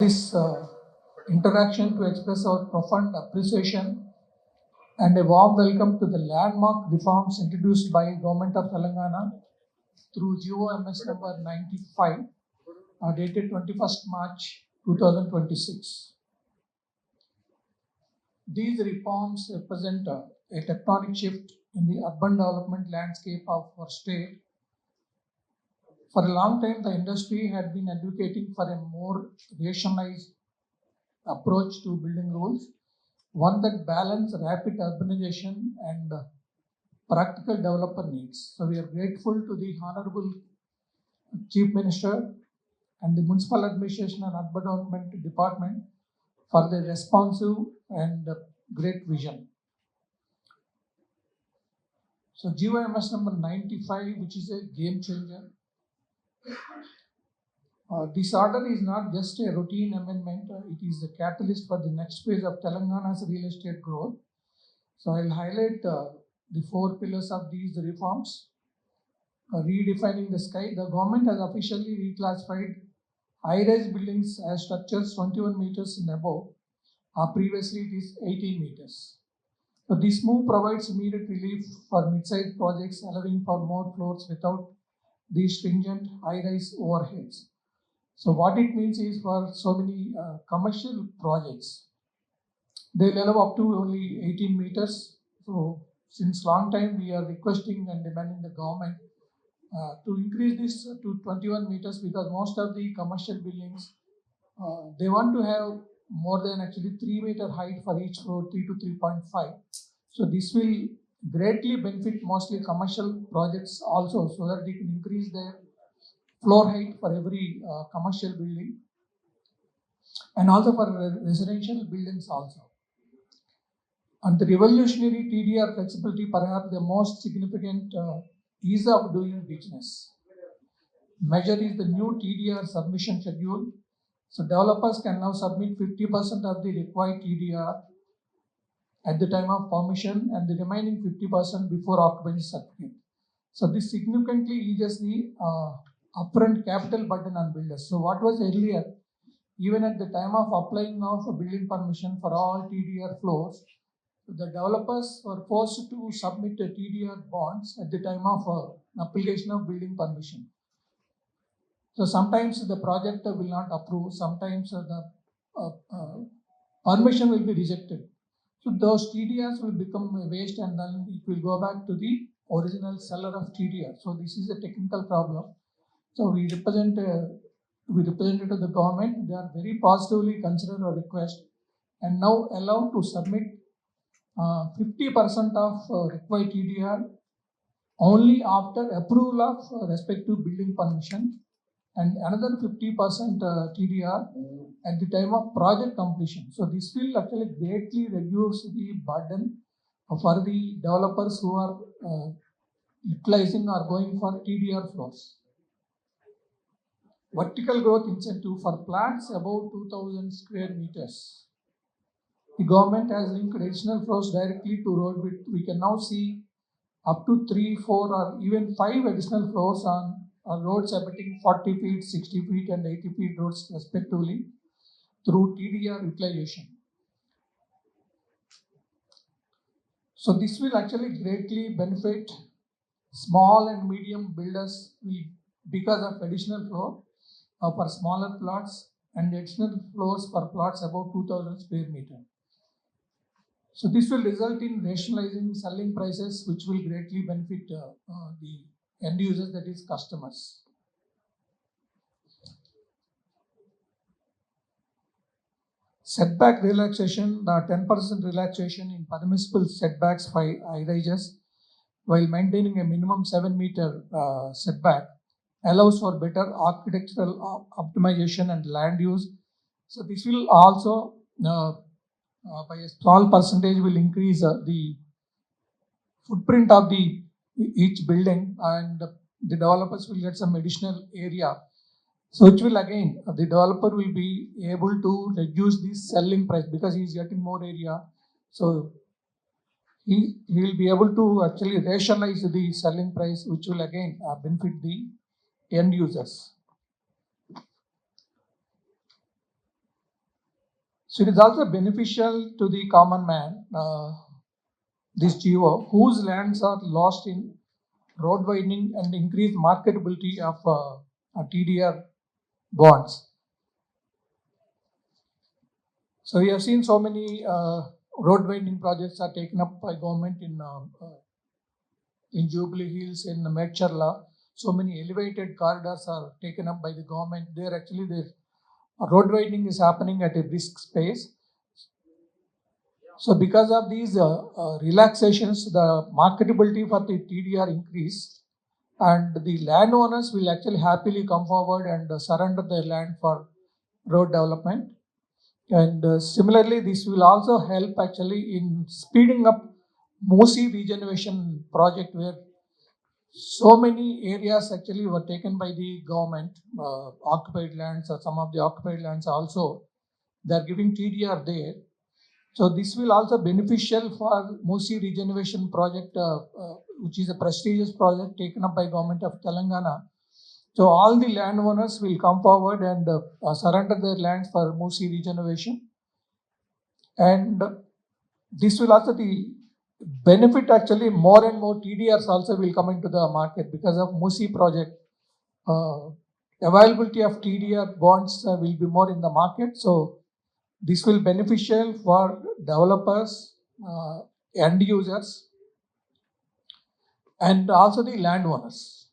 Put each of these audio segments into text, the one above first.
this interaction to express our profound appreciation and a warm welcome to the landmark reforms introduced by Government of Telangana through GOMS number 95 dated 21st March 2026. These reforms represent a tectonic shift in the urban development landscape of our state. For a long time, the industry had been advocating for a more rationalized approach to building rules, one that balances rapid urbanization and practical developer needs. So we are grateful to the Honorable Chief Minister and the Municipal Administration and Urban Development Department for their responsive and great vision. So GOMS number 95, which is a game changer. This order is not just a routine amendment, it is the catalyst for the next phase of Telangana's real estate growth. So I'll highlight the four pillars of these reforms. Redefining the sky. The government has officially reclassified high-rise buildings as structures 21 meters and above. Previously it is 18 meters. So this move provides immediate relief for mid-sized projects, allowing for more floors without these stringent high-rise overheads. So what it means is for so many commercial projects, they will allow up to only 18 meters. So since long time we are requesting and demanding the government to increase this to 21 meters, because most of the commercial buildings, they want to have more than actually 3 meter height for each floor, 3 to 3.5. So this will greatly benefit mostly commercial projects also, so that they can increase their floor height for every commercial building, and also for residential buildings also. And the revolutionary TDR flexibility, perhaps the most significant ease of doing business measure is the new TDR submission schedule. So developers can now submit 50% of the required TDR at the time of permission and the remaining 50% before occupancy certificate. So this significantly eases the upfront capital burden on builders. So what was earlier, even at the time of applying of a building permission for all TDR floors, the developers were forced to submit a TDR bonds at the time of application of building permission. So sometimes the project will not approve, sometimes the permission will be rejected. So those TDRs will become waste and then it will go back to the original seller of TDR. So this is a technical problem. So we represent it to the government. They are very positively considered our request and now allowed to submit 50% of required TDR only after approval of respective building permission, and another 50% TDR at the time of project completion. So this will actually greatly reduce the burden for the developers who are utilizing or going for TDR floors. Vertical growth incentive for plants above 2000 square meters. The government has linked additional floors directly to road width. We can now see up to 3, 4 or even 5 additional floors on roads abutting 40 feet, 60 feet and 80 feet roads respectively through TDR utilization. So this will actually greatly benefit small and medium builders because of additional floor for smaller plots and additional floors for plots above 2000 square meter. So this will result in rationalizing selling prices, which will greatly benefit the end users, that is customers. Setback relaxation, the 10% relaxation in permissible setbacks for high-rises while maintaining a minimum 7 meter setback allows for better architectural optimization and land use. So this will also by a small percentage will increase the footprint of each building, and the developers will get some additional area. So which will again, the developer will be able to reduce the selling price because he is getting more area. So he will be able to actually rationalize the selling price, which will again benefit the end users. So it is also beneficial to the common man, this GO, whose lands are lost in road widening and increased marketability of TDR bonds. So we have seen so many road widening projects are taken up by government in Jubilee Hills, in Medcharla. So many elevated corridors are taken up by the government. There actually the road widening is happening at a brisk pace. So because of these relaxations, the marketability for the TDR increase, and the landowners will actually happily come forward and surrender their land for road development. And similarly, this will also help actually in speeding up Mosi regeneration project, where so many areas actually were taken by the government, occupied lands, or some of the occupied lands also. They are giving TDR there. So this will also beneficial for Mosi regeneration project, which is a prestigious project taken up by government of Telangana. So all the landowners will come forward and surrender their lands for Mosi regeneration, and this will also the benefit actually more and more TDRs also will come into the market because of Mosi project. Availability of TDR bonds will be more in the market. So this will beneficial for developers, end users, and also the landowners.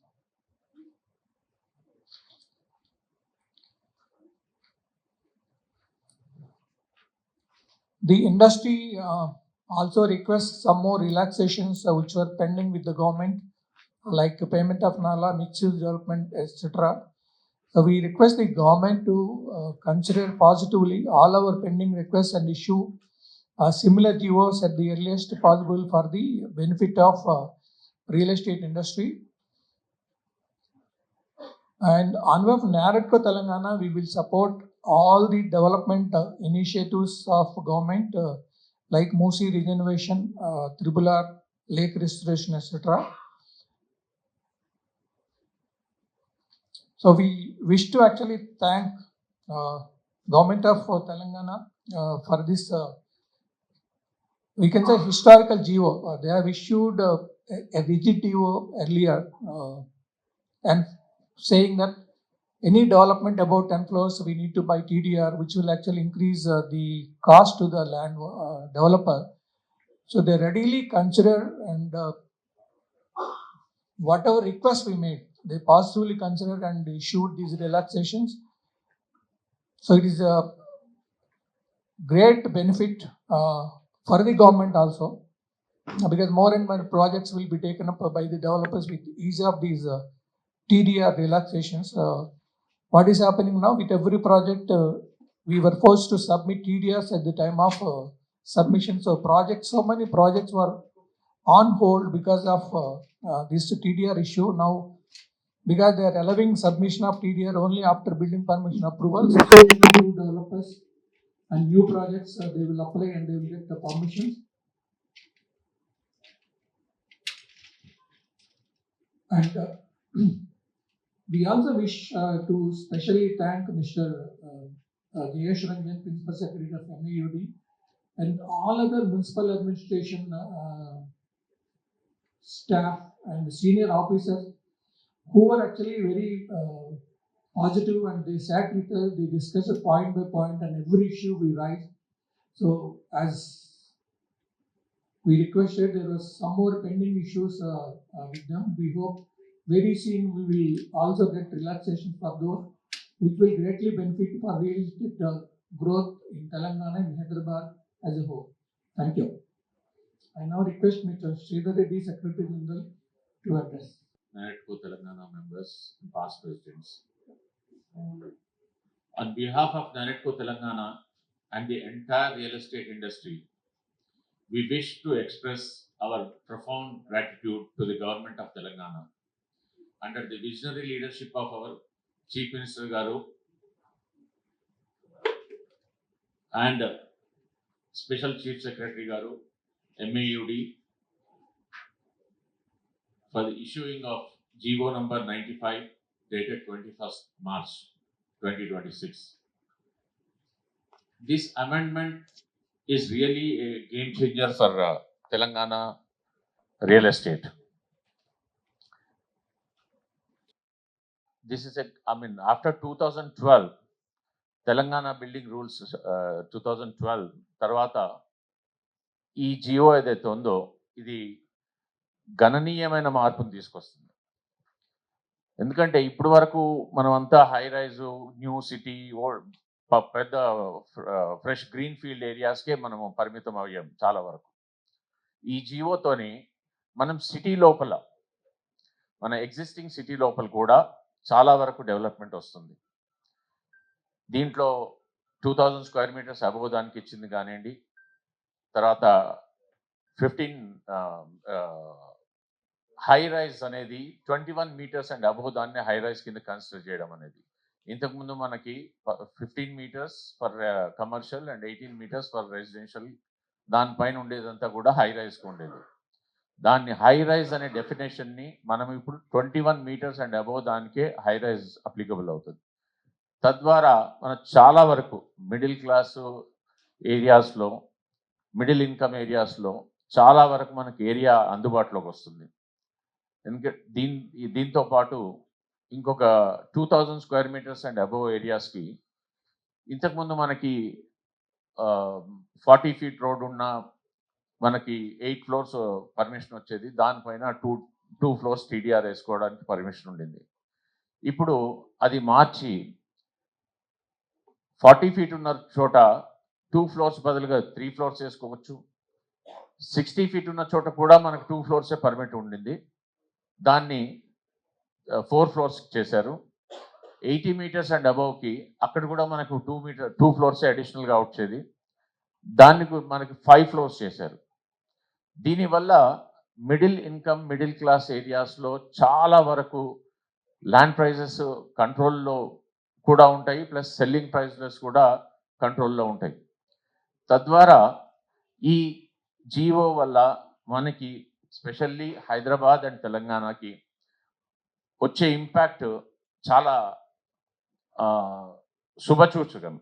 The industry also requests some more relaxations which were pending with the government, like payment of nala, mixed use development, etc. So we request the government to consider positively all our pending requests and issue similar GOs at the earliest possible for the benefit of real estate industry. And on behalf of NAREDCO Telangana, we will support all the development initiatives of government like Mosi regeneration, Triple R, lake restoration, etc. So we wish to actually thank government of Telangana for this, we can say, historical GO. They have issued a rigid GO earlier and saying that any development about 10 floors, we need to buy TDR, which will actually increase the cost to the land developer. So they readily consider, and whatever request we made, they positively considered and issued these relaxations. So it is a great benefit for the government also, because more and more projects will be taken up by the developers with ease of these TDR relaxations. What is happening now with every project, we were forced to submit TDRs at the time of submission. So many projects were on hold because of this TDR issue. Now, because they are allowing submission of TDR only after building permission approval, so new developers and new projects, they will apply and they will get the permissions. And we also wish to specially thank Mr. Vijaya Sai Meka, Principal Secretary of NAUD, and all other municipal administration staff and senior officers who were actually very positive, and they sat with us, they discussed it point by point and every issue we raised. So as we requested, there was some more pending issues with them. We hope very soon we will also get relaxation for those, which will greatly benefit for real estate growth in Telangana and Hyderabad as a whole. Thank you. I now request Mr. Sreedhar Reddy, Secretary General, to address. NAREDCO Telangana members and past presidents. On behalf of NAREDCO Telangana and the entire real estate industry, we wish to express our profound gratitude to the government of Telangana under the visionary leadership of our Chief Minister Garu and Special Chief Secretary Garu, MAUD, for the issuing of GO number 95 dated 21st March 2026. this amendment is really a game changer for Telangana real estate. This is after 2012, Telangana building rules 2012 తర్వాత ఈ GO ఏదైతే ఉందో ఇది గణనీయమైన మార్పును తీసుకొస్తుంది. ఎందుకంటే ఇప్పుడు వరకు మనం అంతా హై రైజ్ న్యూ సిటీ పెద్ద ఫ్రెష్ గ్రీన్ ఫీల్డ్ ఏరియాస్కే మనము పరిమితం అయ్యాం చాలా వరకు. ఈ జియోతోని మనం సిటీ లోపల మన ఎగ్జిస్టింగ్ సిటీ లోపల కూడా చాలా వరకు డెవలప్మెంట్ వస్తుంది. దీంట్లో 2000 స్క్వేర్ మీటర్స్ అబోవ్ దానికి ఇచ్చింది కానివ్వండి, తర్వాత 15 హై రైజ్ అనేది 21 మీటర్స్ అండ్ అబోవ్ దాన్ని హై రైజ్ కింద కన్సిడర్ చేయడం అనేది. ఇంతకుముందు మనకి 15 metres for commercial and 18 metres for residential, దానిపైన ఉండేదంతా కూడా హై రైజ్కి ఉండేది. దాన్ని హై రైజ్ అనే డెఫినేషన్ని మనం ఇప్పుడు 21 మీటర్స్ అండ్ అబోవ్ దానికే హై రైజ్ అప్లికబుల్ అవుతుంది. తద్వారా మనం చాలా వరకు మిడిల్ క్లాసు ఏరియాస్లో, మిడిల్ ఇన్కమ్ ఏరియాస్లో చాలా వరకు మనకి ఏరియా అందుబాటులోకి వస్తుంది. ఎందుకంటే దీంతో పాటు ఇంకొక 2000 స్క్వేర్ మీటర్స్ అండ్ అబోవ్ ఏరియాస్కి ఇంతకుముందు మనకి 40 ఫీట్ రోడ్ ఉన్న మనకి 8 ఫ్లోర్స్ పర్మిషన్ వచ్చేది. దానిపైన టూ ఫ్లోర్స్ టీడీఆర్ వేసుకోవడానికి పర్మిషన్ ఉండింది. ఇప్పుడు అది మార్చి 40 ఫీట్ ఉన్న చోట 2 ఫ్లోర్స్ బదులుగా 3 ఫ్లోర్స్ వేసుకోవచ్చు. 60 ఫీట్ ఉన్న చోట కూడా మనకు 2 ఫ్లోర్సే పర్మిట్ ఉండింది. దాన్ని 4 ఫ్లోర్స్ చేశారు. 80 మీటర్స్ అండ్ అబోవ్కి అక్కడ కూడా మనకు 2 ఫ్లోర్సే అడిషనల్గా వచ్చేది. దాన్ని మనకి 5 ఫ్లోర్స్ చేశారు. దీనివల్ల మిడిల్ ఇన్కమ్, మిడిల్ క్లాస్ ఏరియాస్లో చాలా వరకు ల్యాండ్ ప్రైజెస్ కంట్రోల్లో కూడా ఉంటాయి, ప్లస్ సెల్లింగ్ ప్రైజెస్ కూడా కంట్రోల్లో ఉంటాయి. తద్వారా ఈ జియో వల్ల మనకి స్పెషల్లీ హైదరాబాద్ అండ్ తెలంగాణకి వచ్చే ఇంపాక్ట్ చాలా శుభసూచకం.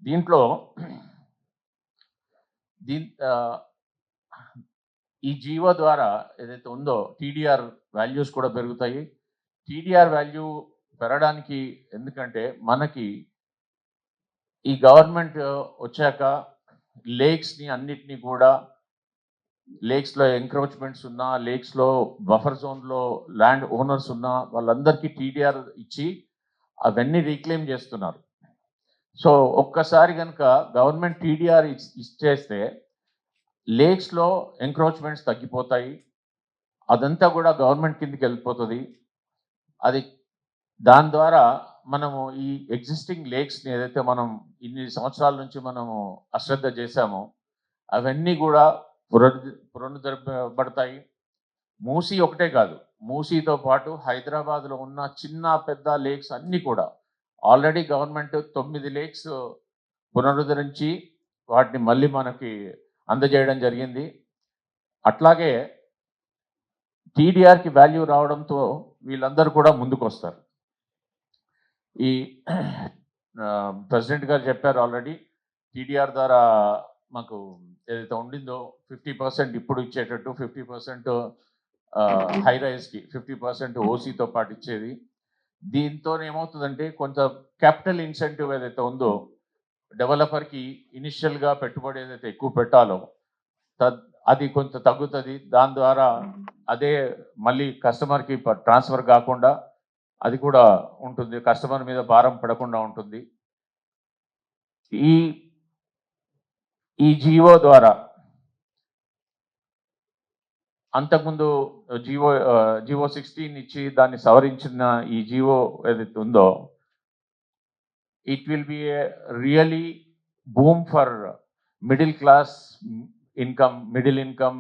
దీంట్లో ఈ జియో ద్వారా ఏదైతే ఉందో టీడీఆర్ వాల్యూస్ కూడా పెరుగుతాయి. టీడీఆర్ వాల్యూ పెరగడానికి ఎందుకంటే మనకి ఈ గవర్నమెంట్ వచ్చాక లేక్స్ని అన్నిటినీ కూడా, లేక్స్లో ఎంక్రోచ్మెంట్స్ ఉన్నా, లేక్స్లో బఫర్ జోన్లో ల్యాండ్ ఓనర్స్ ఉన్నా వాళ్ళందరికీ టీడీఆర్ ఇచ్చి అవన్నీ రీక్లెయిమ్ చేస్తున్నారు. సో ఒక్కసారి కనుక గవర్నమెంట్ టీడీఆర్ ఇచ్చేస్తే లేక్స్లో ఎంక్రోచ్మెంట్స్ తగ్గిపోతాయి. అదంతా కూడా గవర్నమెంట్ కిందకి వెళ్ళిపోతుంది. దాని ద్వారా మనము ఈ ఎగ్జిస్టింగ్ లేక్స్ని ఏదైతే మనం ఇన్ని సంవత్సరాల నుంచి మనము అశ్రద్ధ చేశామో అవన్నీ కూడా పునరుద్ధరించబడతాయి. మూసీ ఒకటే కాదు, మూసీతో పాటు హైదరాబాద్లో ఉన్న చిన్న పెద్ద లేక్స్ అన్నీ కూడా ఆల్రెడీ గవర్నమెంట్ 9 లేక్స్ పునరుద్ధరించి వాటిని మళ్ళీ మనకి అందజేయడం జరిగింది. అట్లాగే టీడీఆర్కి వాల్యూ రావడంతో వీళ్ళందరూ కూడా ముందుకు వస్తారు. ఈ ప్రెసిడెంట్ గారు చెప్పారు ఆల్రెడీ, టీడీఆర్ ద్వారా మాకు ఏదైతే ఉండిందో 50% ఇప్పుడు ఇచ్చేటట్టు, 50% హై రైజ్కి, 50% ఓసీతో పాటు ఇచ్చేది. దీంతో ఏమవుతుందంటే కొంత క్యాపిటల్ ఇన్సెంటివ్ ఏదైతే ఉందో డెవలపర్కి ఇనిషియల్గా పెట్టుబడి ఏదైతే ఎక్కువ పెట్టాలో అది కొంత తగ్గుతుంది. దాని ద్వారా అదే మళ్ళీ కస్టమర్కి ట్రాన్స్ఫర్ కాకుండా అది కూడా ఉంటుంది, కస్టమర్ మీద భారం పడకుండా ఉంటుంది. ఈ జియో ద్వారా అంతకుముందు జియో 16 ఇచ్చి దాన్ని సవరించిన ఈ జియో ఏదైతే ఉందో it will be a really boom for middle class income, middle income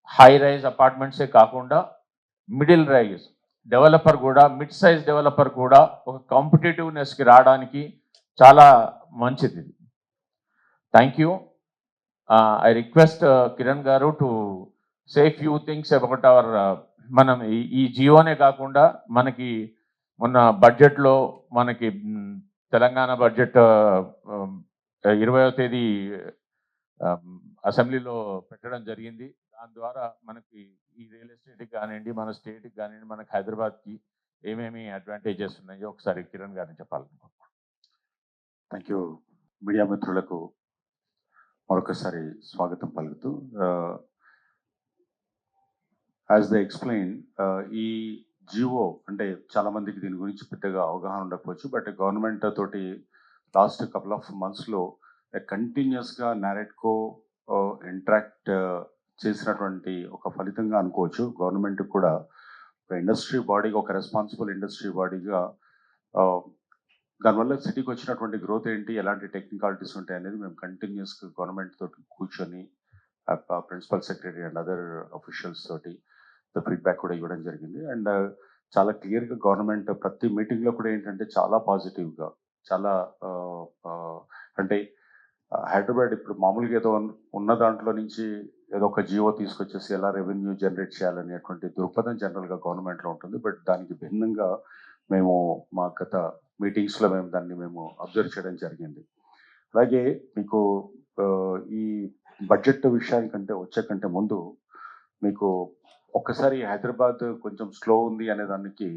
high rise అపార్ట్మెంట్సే కాకుండా మిడిల్ రైజ్ డెవలపర్ కూడా, మిడ్ సైజ్ డెవలపర్ కూడా ఒక కాంపిటేటివ్నెస్కి రావడానికి చాలా మంచిది. Thank you. I request Kiran garu to say few things about our మనం ఈ జియోనే కాకుండా మనకి మొన్న బడ్జెట్లో మనకి తెలంగాణ బడ్జెట్ 20వ తేదీ అసెంబ్లీలో పెట్టడం జరిగింది. దాని ద్వారా మనకి ఈ రియల్ ఎస్టేట్కి కానివ్వండి, మన స్టేట్కి కానివ్వండి, మనకి హైదరాబాద్కి ఏమేమి అడ్వాంటేజెస్ ఉన్నాయో ఒకసారి కిరణ్ గారిని చెప్పాలనుకుంటున్నాను. Thank you. మీడియా మిత్రులకు మరొకసారి స్వాగతం పలుకుతూ, యాజ్ దే ఎక్స్ప్లెయిన్, ఈ జియో అంటే చాలా మందికి దీని గురించి పెద్దగా అవగాహన ఉండకపోవచ్చు. బట్ గవర్నమెంట్ తోటి లాస్ట్ కపుల్ ఆఫ్ మంత్స్లో కంటిన్యూస్గా నారెడ్కో ఇంటరాక్ట్ చేసినటువంటి ఒక ఫలితంగా అనుకోవచ్చు. గవర్నమెంట్ కూడా ఒక ఇండస్ట్రీ బాడీగా, ఒక రెస్పాన్సిబుల్ ఇండస్ట్రీ బాడీగా దానివల్ల సిటీకి వచ్చినటువంటి గ్రోత్ ఏంటి, ఎలాంటి టెక్నికాలిటీస్ ఉంటాయి అనేది మేము కంటిన్యూస్గా గవర్నమెంట్ తోటి కూర్చొని principal secretary and other officials తోటి ఫీడ్బ్యాక్ కూడా ఇవ్వడం జరిగింది. అండ్ చాలా క్లియర్గా గవర్నమెంట్ ప్రతి మీటింగ్లో కూడా ఏంటంటే చాలా పాజిటివ్గా, చాలా అంటే హైదరాబాద్ ఇప్పుడు మామూలుగా ఏదో ఉన్న దాంట్లో నుంచి ఏదో ఒక జియో తీసుకొచ్చేసి ఎలా రెవెన్యూ జనరేట్ చేయాలనేటువంటి దృక్పథం జనరల్గా గవర్నమెంట్లో ఉంటుంది. బట్ దానికి భిన్నంగా మేము మా గత మీటింగ్స్లో మేము అబ్జర్వ్ చేయడం జరిగింది. అలాగే మీకు ఈ బడ్జెట్ విషయానికంటే వచ్చే కంటే ముందు మీకు ఒక్కసారి హైదరాబాద్ కొంచెం స్లో ఉంది అనే దానికి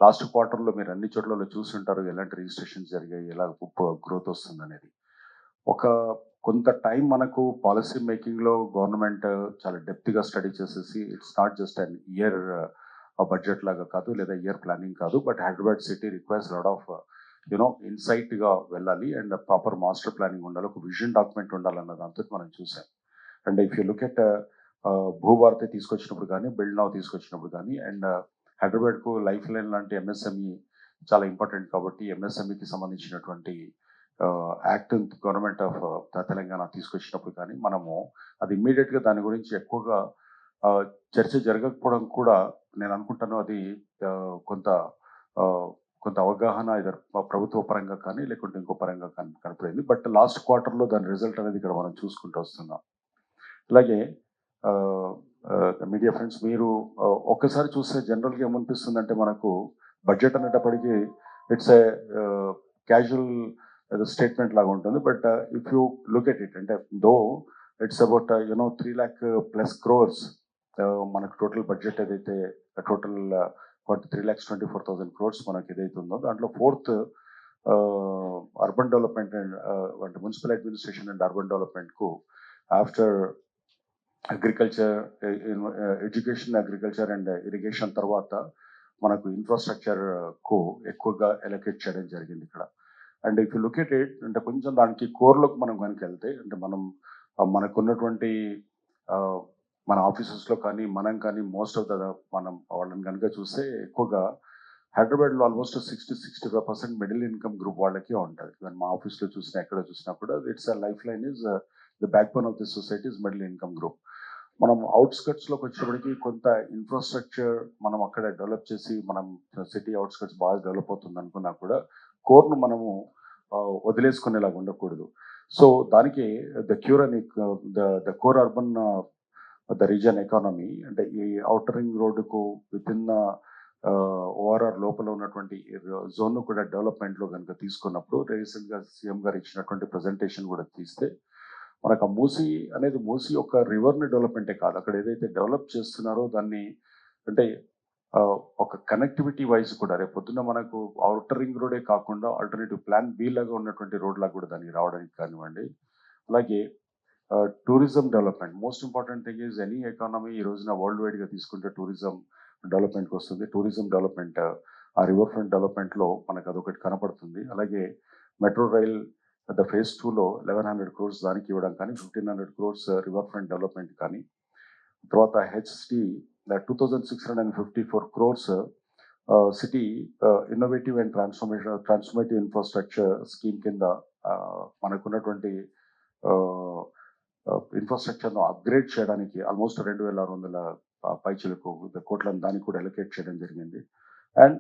లాస్ట్ క్వార్టర్లో మీరు అన్ని చోట్ల చూస్తుంటారు ఎలాంటి రిజిస్ట్రేషన్స్ జరిగాయి, ఎలా గ్రోత్ వస్తుంది అనేది. ఒక కొంత టైం మనకు పాలసీ మేకింగ్లో గవర్నమెంట్ చాలా డెప్త్గా స్టడీ చేసేసి, it's not just an year budget లాగా కాదు, లేదా ఇయర్ ప్లానింగ్ కాదు, but Hyderabad city requires lot of ఇన్సైట్గా వెళ్ళాలి అండ్ ప్రాపర్ మాస్టర్ ప్లానింగ్ ఉండాలి, ఒక విజన్ డాక్యుమెంట్ ఉండాలన్న దాంతో మనం చూసాం. And if you look at Bhubharati తీసుకొచ్చినప్పుడు కానీ, బిల్డ్ నౌ తీసుకొచ్చినప్పుడు కానీ, అండ్ హైదరాబాద్కు లైఫ్ లైన్ లాంటి ఎంఎస్ఎంఈ చాలా ఇంపార్టెంట్ కాబట్టి ఎంఎస్ఎంఈకి సంబంధించినటువంటి యాక్ట్ గవర్నమెంట్ ఆఫ్ తెలంగాణ తీసుకొచ్చినప్పుడు కానీ మనము అది ఇమ్మీడియట్గా దాని గురించి ఎక్కువగా చర్చ జరగకపోవడం కూడా నేను అనుకుంటాను అది కొంత అవగాహన ఇద్దరు ప్రభుత్వ పరంగా కానీ లేకుంటే ఇంకో పరంగా కనపడింది. బట్ లాస్ట్ క్వార్టర్లో దాని రిజల్ట్ అనేది ఇక్కడ మనం చూసుకుంటూ వస్తున్నాం. అలాగే మీడియా ఫ్రెండ్స్, మీరు ఒక్కసారి చూస్తే జనరల్గా ఏమనిపిస్తుందంటే మనకు బడ్జెట్ అనేటప్పటికీ ఇట్స్ ఏ క్యాజువల్ స్టేట్మెంట్ లాగా ఉంటుంది. But if you look at it అంటే though it's about 3 lakh+ crores మనకు టోటల్ బడ్జెట్ ఏదైతే టోటల్ 3,24,000 crores మనకి ఏదైతే ఉందో దాంట్లో 4th అర్బన్ డెవలప్మెంట్ అండ్ అంటే మున్సిపల్ అడ్మినిస్ట్రేషన్ అండ్ అర్బన్ డెవలప్మెంట్కు after agriculture, education, agriculture and irrigation తర్వాత మనకు ఇన్ఫ్రాస్ట్రక్చర్కు ఎక్కువగా ఎలొకేట్ చేయడం జరిగింది ఇక్కడ. And if you look at it అంటే కొంచెం దానికి కోర్లోకి మనం కనుక వెళ్తే అంటే మనకున్నటువంటి మన ఆఫీసెస్లో కానీ మనం కానీ మోస్ట్ ఆఫ్ మనం వాళ్ళని కనుక చూస్తే ఎక్కువగా హైదరాబాద్లో ఆల్మోస్ట్ 60-65% మిడిల్ ఇన్కమ్ గ్రూప్ వాళ్ళకి ఉంటుంది. మా ఆఫీస్లో చూసినా ఎక్కడ చూసినా కూడా it's a life line is the back bone of this society is middle income group. మనం అవుట్స్కట్స్లోకి వచ్చేప్పటికి కొంత ఇన్ఫ్రాస్ట్రక్చర్ మనం అక్కడ డెవలప్ చేసి మనం సిటీ అవుట్స్కట్స్ బాగా డెవలప్ అవుతుంది అనుకున్నా కూడా కోర్ను మనము వదిలేసుకునేలాగా ఉండకూడదు. సో దానికి ద క్యూర్ అని the core urban the reason economy అంటే ఈ ఔటర్ రింగ్ రోడ్డుకు విత్ ఇన్ ఓఆర్ఆర్ లోపల ఉన్నటువంటి జోన్ను కూడా డెవలప్మెంట్లో కనుక తీసుకున్నప్పుడు రీసెంట్గా సీఎం గారు ఇచ్చినటువంటి ప్రజెంటేషన్ కూడా తీస్తే మనకు మూసీ అనేది మూసీ ఒక రివర్ని డెవలప్మెంటే కాదు, అక్కడ ఏదైతే డెవలప్ చేస్తున్నారో దాన్ని అంటే ఒక కనెక్టివిటీ వైజ్ కూడా రేపు పొద్దున్న మనకు ఔటర్ రింగ్ రోడే కాకుండా ఆల్టర్నేటివ్ ప్లాన్ బి లాగా ఉన్నటువంటి రోడ్ లాగా కూడా దానికి రావడానికి కానివ్వండి. అలాగే tourism development most important thing is any economy ఈ రోజున వరల్డ్ వైడ్గా తీసుకుంటే టూరిజం డెవలప్మెంట్కి వస్తుంది. టూరిజం డెవలప్మెంట్ ఆ రివర్ ఫ్రంట్ డెవలప్మెంట్లో మనకు అదొకటి కనపడుతుంది. అలాగే మెట్రో రైల్ ద phase 2లో 1,100 crores దానికి ఇవ్వడం కానీ 1,500 crores రివర్ ఫ్రంట్ డెవలప్మెంట్ కానీ, తర్వాత HCT 2,654 crores city innovative and transformative infrastructure scheme కింద మనకున్నటువంటి ఇన్ఫ్రాస్ట్రక్చర్ను అప్గ్రేడ్ చేయడానికి ఆల్మోస్ట్ 2,600 పైచలకు కోట్లను దానికి కూడా ఎలొకేట్ చేయడం జరిగింది. And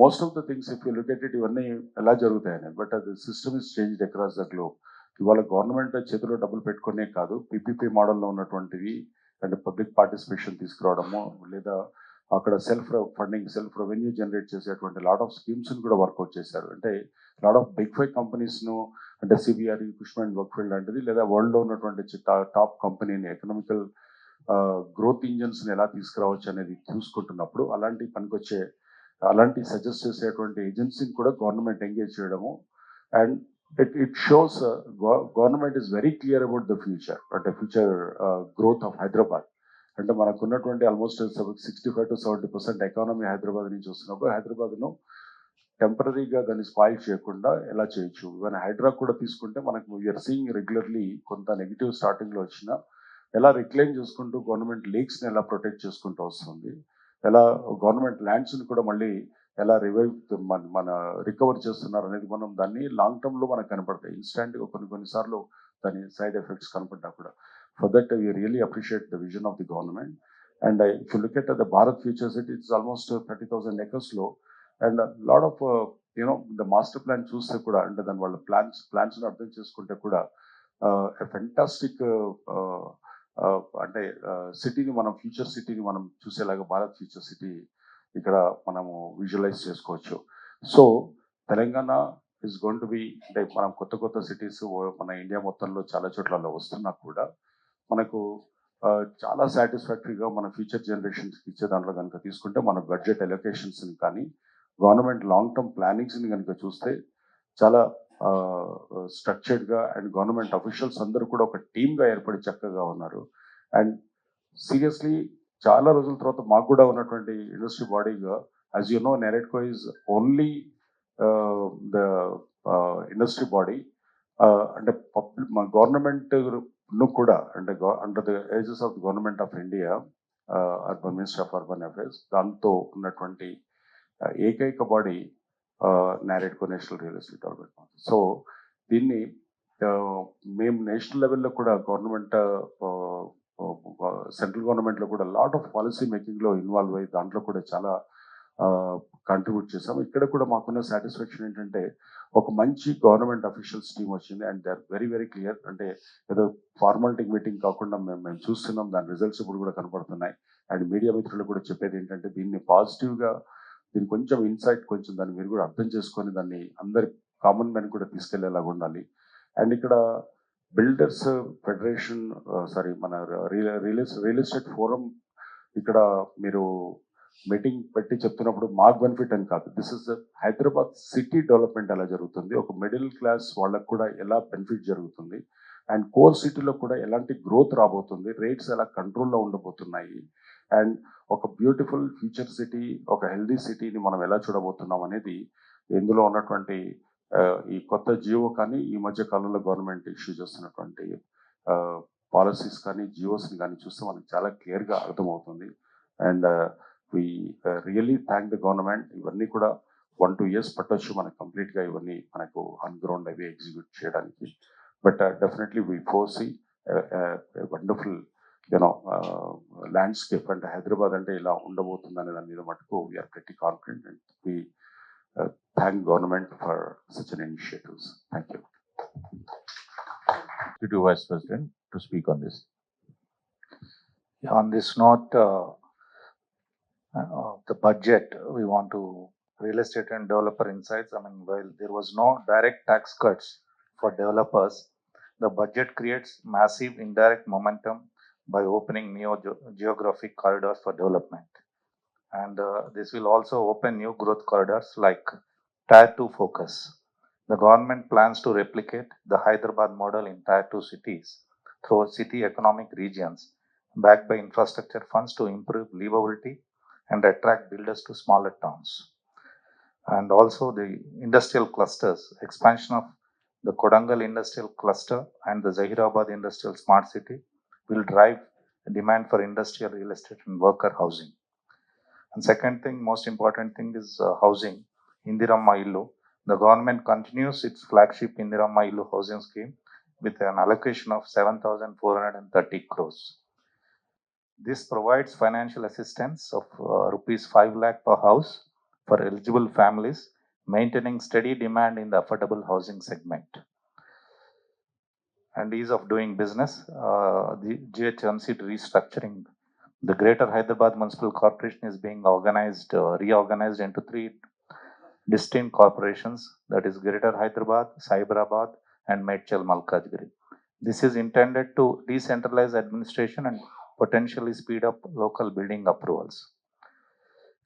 most of the things if you look at it ఇవన్నీ ఎలా జరుగుతాయని, బట్ అది system is changed across the globe. ఇవాళ గవర్నమెంట్ చేతిలో డబ్బులు పెట్టుకునే కాదు, పీపీపీ మోడల్లో ఉన్నటువంటివి అండ్ పబ్లిక్ పార్టిసిపేషన్ తీసుకురావడము లేదా అక్కడ self funding, self revenue generate చేసేటువంటి లాట్ ఆఫ్ స్కీమ్స్ని కూడా వర్కౌట్ చేశారు. అంటే లాట్ ఆఫ్ బిగ్ 5 కంపెనీస్ను, అంటే సిబిఆర్, కుష్మెంట్ వర్క్ఫీల్డ్ లాంటిది, లేదా వరల్డ్లో ఉన్నటువంటి టాప్ కంపెనీని, ఎకనామికల్ గ్రోత్ ఇంజన్స్ని ఎలా తీసుకురావచ్చు అనేది చూసుకుంటున్నప్పుడు అలాంటి సజెస్ట్ చేసేటువంటి ఏజెన్సీని కూడా గవర్నమెంట్ ఎంగేజ్ చేయడము. And it shows government is very clear about the future, అంటే ఫ్యూచర్ గ్రోత్ ఆఫ్ హైదరాబాద్. అంటే మనకు ఉన్నటువంటి ఆల్మోస్ట్ 65 to 70% ఎకానమీ హైదరాబాద్ నుంచి వస్తున్నప్పుడు హైదరాబాద్ను టెంపరీగా దాన్ని స్పాయిల్ చేయకుండా ఎలా చేయొచ్చు. ఈవెన్ హైడ్రా కూడా తీసుకుంటే మనకు వీఆర్ సీయింగ్ రెగ్యులర్లీ కొంత నెగిటివ్ స్టార్టింగ్లో వచ్చినా ఎలా రిక్లైమ్ చేసుకుంటూ గవర్నమెంట్ లేక్స్ని ఎలా ప్రొటెక్ట్ చేసుకుంటూ వస్తుంది, ఎలా గవర్నమెంట్ ల్యాండ్స్ని కూడా మళ్ళీ ఎలా మన రికవర్ చేస్తున్నారు అనేది మనం దాన్ని లాంగ్ టర్మ్లో మనకు కనపడతాయి. ఇన్స్టాంట్గా కొన్నిసార్లు దాని సైడ్ ఎఫెక్ట్స్ కనపడ్డా కూడా. For that we really appreciate the vision of the government. And if you look at the Bharat future city, it's almost 30,000 acres-లో. And lot of the master plan చూస్తే కూడా, అంటే దాని వాళ్ళ ప్లాన్స్ని అర్థం చేసుకుంటే కూడా ఫెంటాస్టిక్ అంటే సిటీని మనం ఫ్యూచర్ సిటీని మనం చూసేలాగా భారత్ ఫ్యూచర్ సిటీ ఇక్కడ మనము విజువలైజ్ చేసుకోవచ్చు. So Telangana is going to be, అంటే మనం కొత్త సిటీస్ మన ఇండియా మొత్తంలో చాలా చోట్ల వస్తున్నా కూడా మనకు చాలా సాటిస్ఫాక్టరీగా మన ఫ్యూచర్ జనరేషన్స్కి ఇచ్చే దాంట్లో కనుక తీసుకుంటే మన బడ్జెట్ ఎలొకేషన్స్ని కానీ గవర్నమెంట్ లాంగ్ టర్మ్ ప్లానింగ్స్ని కనుక చూస్తే చాలా స్ట్రక్చర్డ్గా, అండ్ గవర్నమెంట్ అఫీషియల్స్ అందరూ కూడా ఒక టీమ్గా ఏర్పడి చక్కగా ఉన్నారు. అండ్ సీరియస్లీ చాలా రోజుల తర్వాత మాకు కూడా ఉన్నటువంటి ఇండస్ట్రీ బాడీగా, as you know, NAREDCO is only the industry body, అంటే మా గవర్నమెంట్ను కూడా, అంటే under the aegis of government of India, urban minister of urban affairs, దాంతో ఉన్నటువంటి ఏకైక body NAREDCO, national real estate development. So దీన్ని మేము నేషనల్ లెవెల్లో కూడా గవర్నమెంట్, సెంట్రల్ గవర్నమెంట్లో కూడా లాట్ ఆఫ్ పాలసీ మేకింగ్లో ఇన్వాల్వ్ అయ్యి దాంట్లో కూడా చాలా కంట్రిబ్యూట్ చేసాము. ఇక్కడ కూడా మాకున్న సాటిస్ఫాక్షన్ ఏంటంటే ఒక మంచి గవర్నమెంట్ అఫీషియల్స్ టీమ్ వచ్చింది, and they are very very clear. అంటే ఏదో ఫార్మాలిటీ మీటింగ్ కాకుండా మేము చూస్తున్నాం, దాని రిజల్ట్స్ ఇప్పుడు కూడా కనపడుతున్నాయి. అండ్ మీడియా మిత్రులు కూడా చెప్పేది ఏంటంటే దీన్ని పాజిటివ్గా, దీన్ని కొంచెం ఇన్సైట్, కొంచెం దాన్ని మీరు కూడా అర్థం చేసుకొని దాన్ని అందరి కామన్ మ్యాన్ కూడా తీసుకెళ్లేలాగా ఉండాలి. అండ్ ఇక్కడ బిల్డర్స్ ఫెడరేషన్, మన రియల్ ఎస్టేట్ ఫోరం, ఇక్కడ మీరు మీటింగ్ పెట్టి చెప్తున్నప్పుడు మాకు బెనిఫిట్ అని కాదు, this is Hyderabad city development ఎలా జరుగుతుంది, ఒక మిడిల్ క్లాస్ వాళ్ళకు కూడా ఎలా బెనిఫిట్ జరుగుతుంది, అండ్ కోర్ సిటీలో కూడా ఎలాంటి గ్రోత్ రాబోతుంది, రేట్స్ ఎలా కంట్రోల్లో ఉండబోతున్నాయి, అండ్ ఒక బ్యూటిఫుల్ ఫ్యూచర్ సిటీ, ఒక హెల్దీ సిటీని మనం ఎలా చూడబోతున్నాం అనేది ఇందులో ఉన్నటువంటి ఈ కొత్త జియో కానీ, ఈ మధ్య కాలంలో గవర్నమెంట్ ఇష్యూ చేస్తున్నటువంటి పాలసీస్ కానీ, జియోస్ని కానీ చూస్తే మనకు చాలా క్లియర్గా అర్థమవుతుంది. And we really thank the government. ఇవన్నీ కూడా 1-2 years పట్టొచ్చు మనకు కంప్లీట్గా ఇవన్నీ మనకు ఆన్ గ్రౌండ్ అవి ఎగ్జిక్యూట్ చేయడానికి. But definitely we foresee wonderful landscape. అంటే హైదరాబాద్ అంటే ఇలా ఉండబోతుంది అనే దాని మీద మటుకు we are pretty confident, and we thank government for such an initiatives. Thank you. Executive Vice President to speak on this. Yeah, on this note, the budget, we want to real estate and developer insights. I mean, while there was no direct tax cuts for developers, the budget creates massive indirect momentum by opening new geographic corridors for development. And this will also open new growth corridors like Tier 2 focus. The government plans to replicate the Hyderabad model in Tier 2 cities through city economic regions backed by infrastructure funds to improve livability and attract builders to smaller towns. And also the industrial clusters, expansion of the Kodangal industrial cluster and the Zahirabad industrial smart city will drive demand for industrial real estate and worker housing. And second thing, most important thing is housing. Indiramma Illu. The government continues its flagship Indiramma Illu housing scheme with an allocation of 7,430 crores. This provides financial assistance of rupees 5 lakh per house for eligible families, maintaining steady demand in the affordable housing segment. And ease of doing business, the GHMC restructuring The Greater Hyderabad Municipal Corporation is being reorganized into three distinct corporations, that is Greater Hyderabad, Cyberabad, and Medchal Malkajgiri. This is intended to decentralize administration and potentially speed up local building approvals.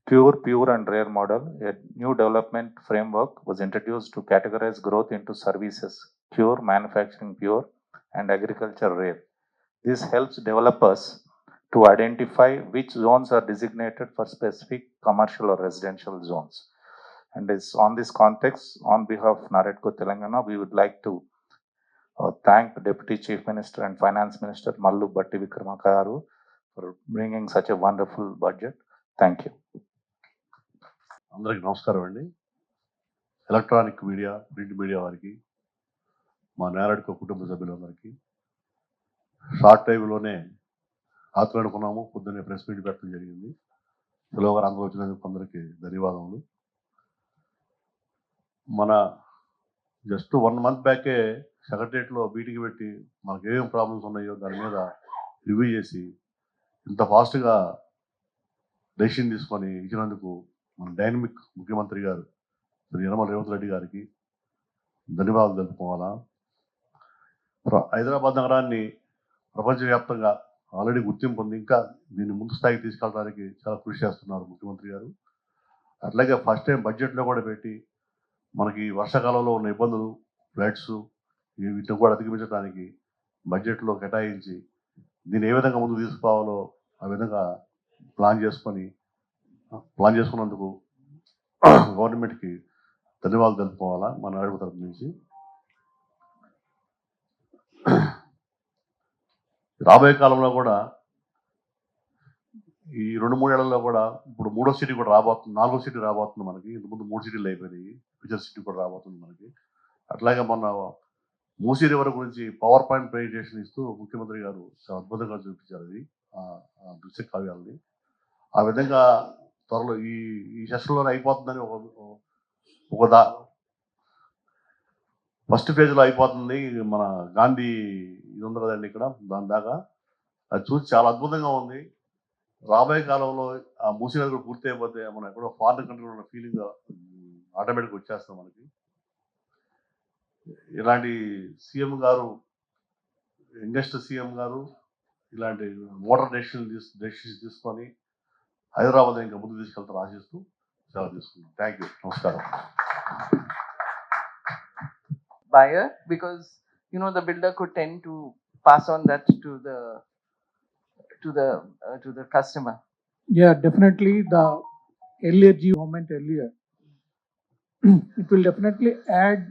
Pure and rare model, a new development framework was introduced to categorize growth into services, pure, manufacturing pure, and agriculture rare. This helps developers to identify which zones are designated for specific commercial or residential zones. And on this context, on behalf of NAREDCO Telangana, we would like to thank Deputy Chief Minister and Finance Minister Mallu Batti Vikramakararu for bringing such a wonderful budget. Thank you. అందరికి నమస్కారం అండి. Electronic media, print media వారికి, మా నారాయణకో కుటుంబ సభ్యులందరికీ short టైంలోనే ఆత్మనుకున్నాము. పొద్దున్నే press meet పెట్టడం జరిగింది. సులువుగా అందరూ వచ్చినందుకు అందరికీ ధన్యవాదములు. మన జస్ట్ 1 month బ్యాకే సెక్రటరియట్లో మీటింగ్ పెట్టి మనకు ఏమేమి ప్రాబ్లమ్స్ ఉన్నాయో దాని మీద రివ్యూ చేసి ఇంత ఫాస్ట్గా డెసిషన్ తీసుకొని ఇచ్చినందుకు మన డైనమిక్ ముఖ్యమంత్రి గారు శ్రీ రేవంత్ రెడ్డి గారికి ధన్యవాదాలు తెలుపుకోవాలా. హైదరాబాద్ నగరాన్ని ప్రపంచవ్యాప్తంగా ఆల్రెడీ గుర్తింపు ఉంది. ఇంకా దీన్ని ముందు స్థాయికి తీసుకెళ్ళడానికి చాలా కృషి చేస్తున్నారు ముఖ్యమంత్రి గారు. అట్లాగే ఫస్ట్ టైం బడ్జెట్లో కూడా పెట్టి మనకి వర్షాకాలంలో ఉన్న ఇబ్బందులు, ఫ్లడ్స్, వీటిని కూడా అధిగమించడానికి బడ్జెట్లో కేటాయించి దీన్ని ఏ విధంగా ముందుకు తీసుకుపోవాలో ఆ విధంగా ప్లాన్ చేసుకున్నందుకు గవర్నమెంట్కి ధన్యవాదాలు తెలుపుకోవాలా మన నాయకుల తరపు నుంచి. రాబోయే కాలంలో కూడా ఈ 2-3 ఏళ్లలో కూడా ఇప్పుడు 3వ సిటీ కూడా రాబోతుంది, 4వ సిటీ రాబోతుంది మనకి. ఇంతకుముందు 3 సిటీలు అయిపోయినాయి, ఫ్యూచర్ సిటీ కూడా రాబోతుంది మనకి. అట్లాగే మన మూసీ రివర్ గురించి పవర్ పాయింట్ ప్రెజెంటేషన్ ఇస్తూ ముఖ్యమంత్రి గారు చాలా అద్భుతంగా చూపించారు అది దృశ్య కావ్యాలని. ఆ విధంగా త్వరలో ఈ సెషన్లోనే అయిపోతుందని ఫస్ట్ ఫేజ్లో అయిపోతుంది. మన గాంధీ ఇది ఉంది కదండి ఇక్కడ, దాని దాకా అది చూసి చాలా అద్భుతంగా ఉంది. రాబోయే కాలంలో ఆ మూసీ నది కూడా పూర్తి అయిపోతే మనం ఎక్కడో ఫారిన్ కంట్రీలో ఉన్న ఫీలింగ్ ఆటోమేటిక్గా వచ్చేస్తాం మనకి. ఇలాంటి సీఎం గారు, యంగెస్ట్ సీఎం గారు ఇలాంటి మోడర్న్ డెసిషన్స్ తీసుకొని హైదరాబాద్ ఇంకా ముందు తీసుకెళ్తారు ఆశిస్తూ సెలవు తీసుకున్నాం. Thank you. నమస్కారం. Buyer, because the builder could tend to pass on that to the customer. Yeah, definitely the earlier moment earlier, it will definitely add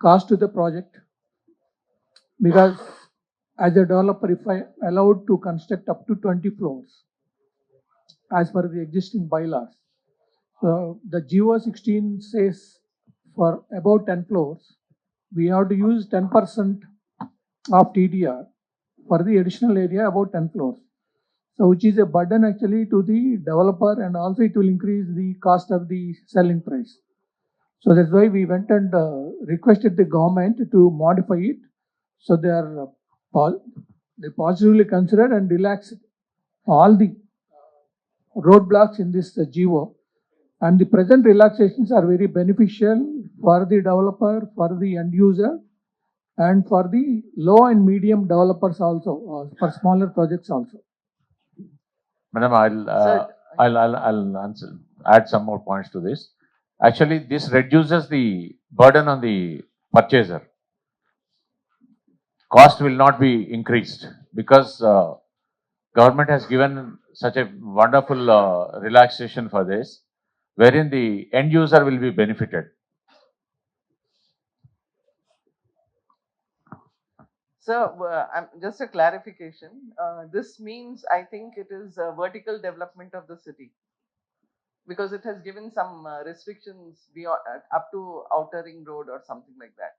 cost to the project, because as a developer, if I allowed to construct up to 20 floors as per the existing bylaws, so the GO 16 says for about 10 floors, we have to use 10% of TDR for the additional area about 10 floors. So which is a burden actually to the developer, and also it will increase the cost of the selling price. So that's why we went and requested the government to modify it. So they positively considered and relaxed all the roadblocks in this GO. And the present relaxations are very beneficial for the developer, for the end user, and for the low and medium developers also, for smaller projects also. Madam, I'll answer, add some more points to this. Actually, this reduces the burden on the purchaser. Cost will not be increased because government has given such a wonderful relaxation for this, wherein the end user will be benefited. So, just a clarification. This means, I think it is a vertical development of the city, because it has given some restrictions beyond, up to Outer Ring Road or something like that.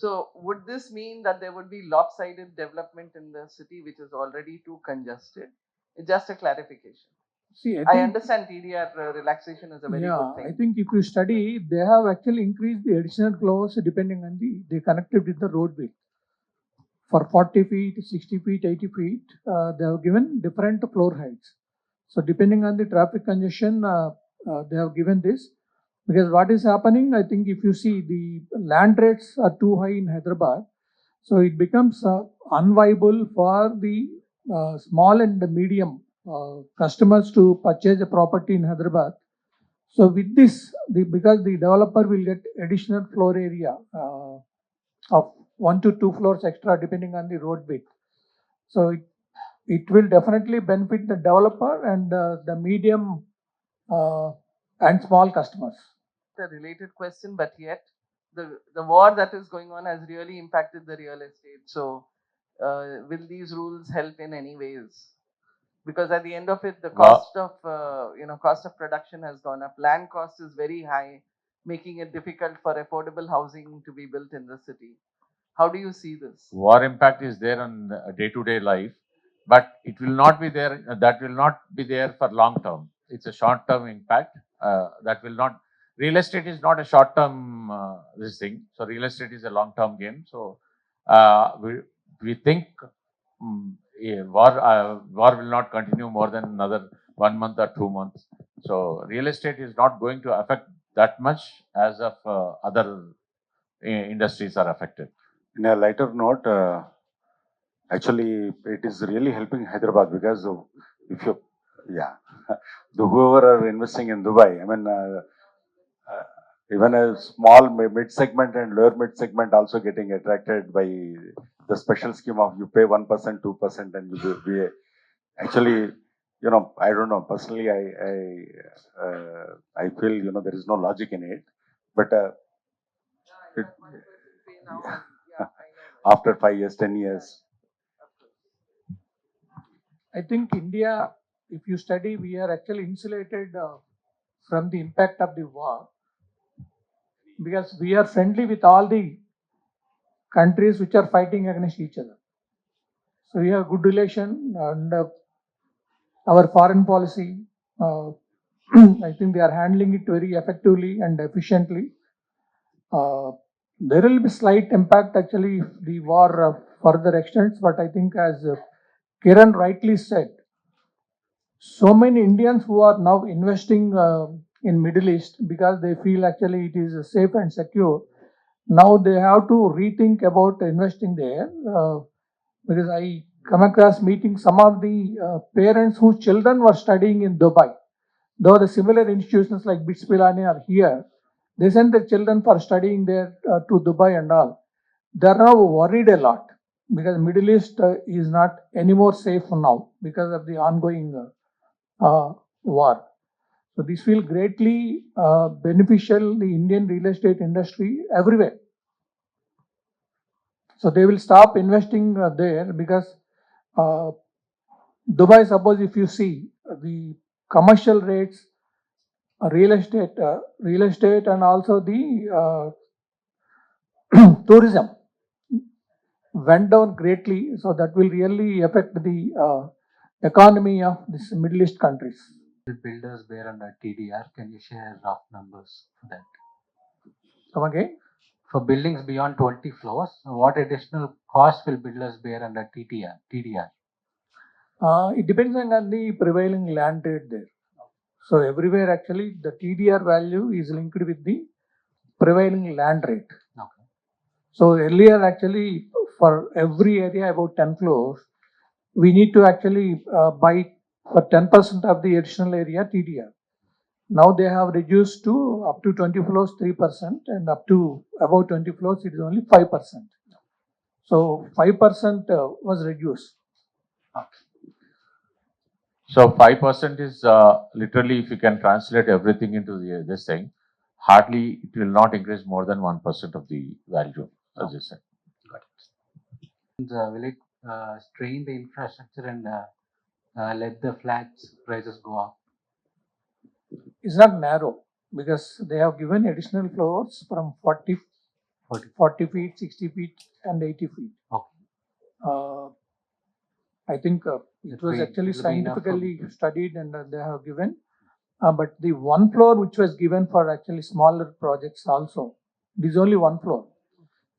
So, would this mean that there would be lopsided development in the city, which is already too congested? It's just a clarification. See, I understand TDR relaxation is a very good thing. I think if you study, they have actually increased the additional floors depending on they connected with the roadway. for 40 feet, 60 feet, 80 feet, they have given different floor heights. So depending on the traffic congestion, they have given this. Because what is happening, I think if you see the land rates are too high in Hyderabad, so it becomes unviable for the small and the medium customers to purchase a property in Hyderabad. So with this, because the developer will get additional floor area of 1 to 2 floors extra depending on the road width. So it will definitely benefit the developer and the medium and small customers. A related question, but yet the war that is going on has really impacted the real estate. So, will these rules help in any ways? Because at the end of it, the cost of cost of production has gone up. Land cost is very high, making it difficult for affordable housing to be built in the city. How do you see this? War impact is there on day-to-day life, but it will not be there. That will not be there for long term. It's a short-term impact. That will not. Real estate is not a short-term this thing. So real estate is a long-term game. So we think war will not continue more than another 1 month or 2 months. So real estate is not going to affect that much as of other industries are affected. In a lighter note, actually, it is really helping Hyderabad because if you, yeah, the whoever are investing in Dubai, I mean, even a small mid segment and lower mid segment also getting attracted by the special scheme of you pay 1%, 2%, and you be actually, you know, I don't know. Personally, I feel, you know, there is no logic in it, but it, after 5 years, 10 years. I think India, if you study, we are actually insulated from the impact of the war because we are friendly with all the countries which are fighting against each other. So we have good relation and our foreign policy. I think they are handling it very effectively and efficiently. There will be slight impact actually if the war further extends, but I think as Kiran rightly said, so many Indians who are now investing in Middle East because they feel actually it is safe and secure. Now they have to rethink about investing there because I come across meeting some of the parents whose children were studying in Dubai. Though the similar institutions like BITS Pilani are here, they send their children for studying there to Dubai and all. They are now worried a lot because Middle East is not anymore safe now because of the ongoing war. So this will greatly beneficial the Indian real estate industry everywhere. So they will stop investing there because Dubai, suppose if you see the commercial rates, real estate and also the tourism went down greatly. So that will really affect the economy of these Middle East countries. Builders bear under TDR? Can you share rough numbers for that? Come again? For buildings beyond 20 floors, what additional cost will builders bear under TDR? It depends on the prevailing land rate there. So everywhere actually the TDR value is linked with the prevailing land rate. Okay. So earlier actually for every area about 10 floors, we need to actually buy for 10% of the additional area TDR. Now they have reduced to up to 20 floors 3% and up to about 20 floors it is only 5%. So 5% was reduced. So 5% is literally, if you can translate everything into this thing, hardly it will not increase more than 1% of the value, as you said. Got it. Will it strain the infrastructure and let the flats prices go up? It's not narrow because they have given additional floors from 40 feet, 60 feet and 80 feet. Okay. I think it was actually scientifically studied and they have given. But the one floor which was given for actually smaller projects also, this is only one floor.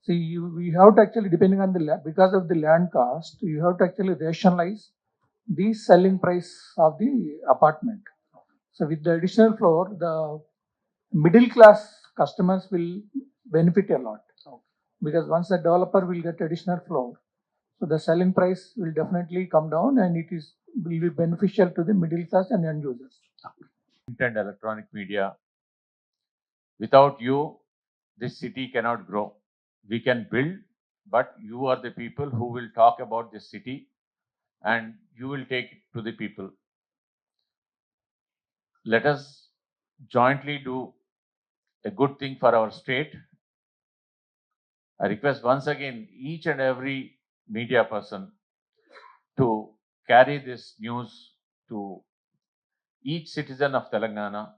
See, we have to actually, depending on because of the land cost, you have to actually rationalize the selling price of the apartment. So with the additional floor, the middle class customers will benefit a lot. Because once the developer will get additional floor, so the selling price will definitely come down, and will be beneficial to the middle class and end users. Print and electronic media. Without you, this city cannot grow. We can build, but you are the people who will talk about this city and you will take it to the people. Let us jointly do a good thing for our state. I request once again each and every media person to carry this news to each citizen of Telangana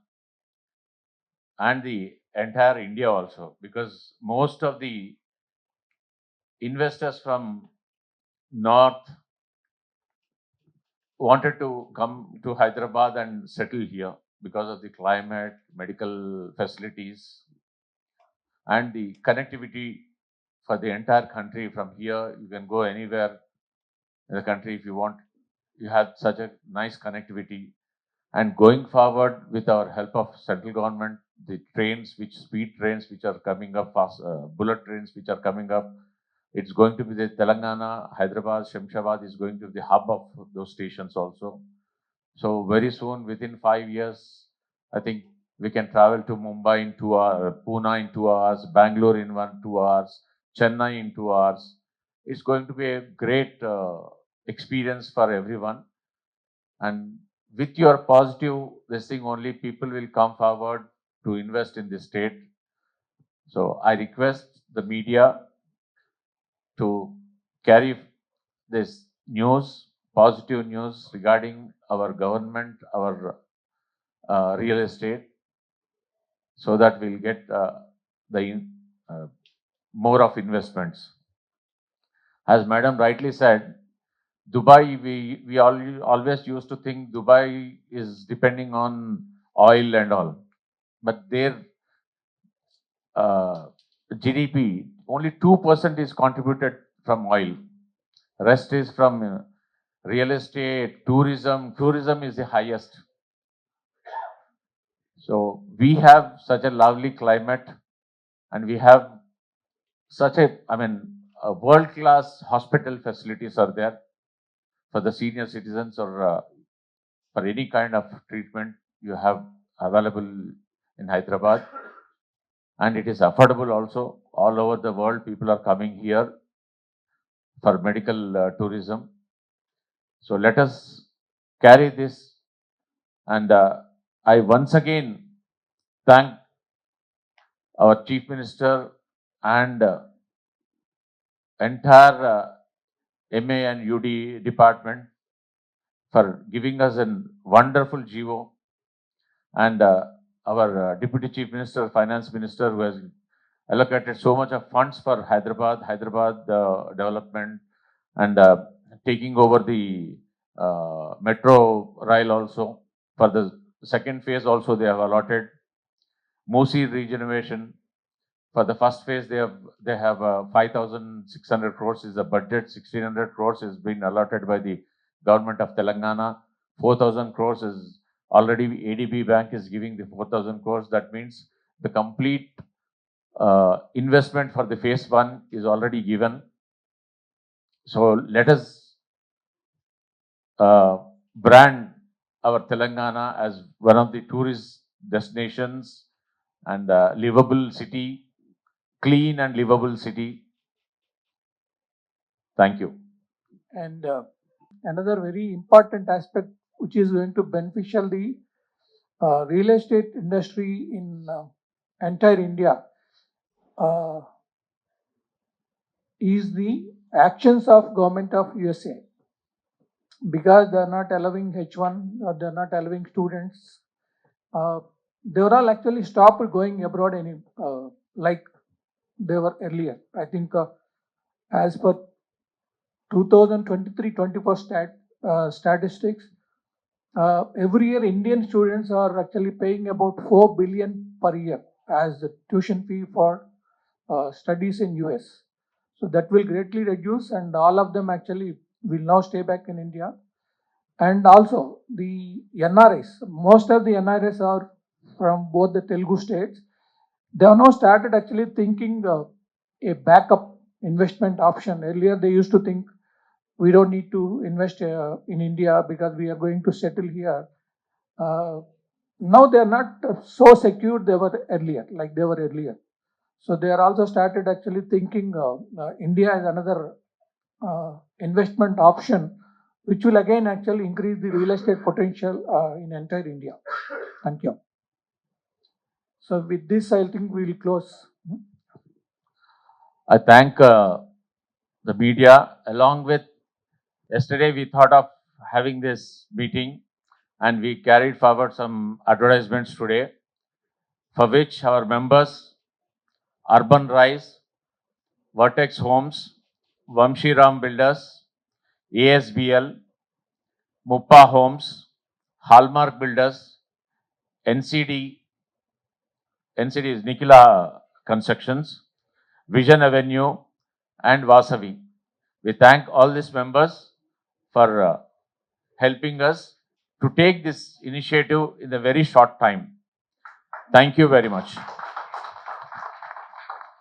and the entire India also, because most of the investors from North wanted to come to Hyderabad and settle here because of the climate, medical facilities, and the connectivity for the entire country. From here, you can go anywhere in the country if you want. You have such a nice connectivity. And going forward with our help of central government, the trains, speed trains which are coming up, fast, bullet trains which are coming up, it's going to be the Telangana, Hyderabad, Shamshabad is going to be the hub of those stations also. So very soon, within 5 years, I think we can travel to Mumbai in 2 hours, Pune in 2 hours, Bangalore in 2 hours, Chennai in 2 hours. It's going to be a great experience for everyone. And with your positive this thing only, people will come forward to invest in this state. So I request the media to carry this news, positive news regarding our government, our real estate, so that we'll get the more of investments. As Madam rightly said, Dubai, we always used to think Dubai is depending on oil and all, but their GDP only 2% is contributed from oil. Rest is from real estate, tourism. Tourism is the highest. So we have such a lovely climate, and we have such a, world-class hospital facilities are there for the senior citizens, or for any kind of treatment you have available in Hyderabad. And it is affordable also. All over the world, people are coming here for medical tourism. So let us carry this. And I once again thank our Chief Minister and entire MA and UD department for giving us a wonderful GO, and our Deputy Chief Minister, Finance Minister, who has allocated so much of funds for Hyderabad development, and taking over the metro rail also. For the second phase also they have allotted. Musi regeneration, for the first phase they have 5,600 crores is the budget. 1,600 crores has been allotted by the government of Telangana. 4,000 crores is already ADB Bank is giving the 4,000 crores. That means the complete investment for the phase 1 is already given. So let us brand our Telangana as one of the tourist destinations and livable city, clean and livable city. Thank you. And another very important aspect which is going to beneficial the real estate industry in entire India is the actions of government of USA, because they are not allowing H1 or they are not allowing students. They were all actually stopped going abroad like they were earlier. I think as per 2023-24 statistics, every year Indian students are actually paying about 4 billion per year as the tuition fee for studies in US. So that will greatly reduce, and all of them actually will now stay back in India. And also the NRIs, most of the NRIs are from both the Telugu states. They have now started actually thinking a backup investment option. Earlier they used to think we don't need to invest in India because we are going to settle here. Now they are not so secure they were earlier. So they are also started actually thinking India as another investment option, which will again actually increase the real estate potential in entire India. Thank you. So with this, I think we will close. I thank the media. Along with yesterday, we thought of having this meeting, and we carried forward some advertisements today, for which our members, Urban Rise, Vertex Homes, Vamshi Ram Builders, ASBL, Muppa Homes, Hallmark Builders, NCD is Nikila Constructions, Vision Avenue, and Vasavi. We thank all these members for helping us to take this initiative in a very short time. Thank you very much.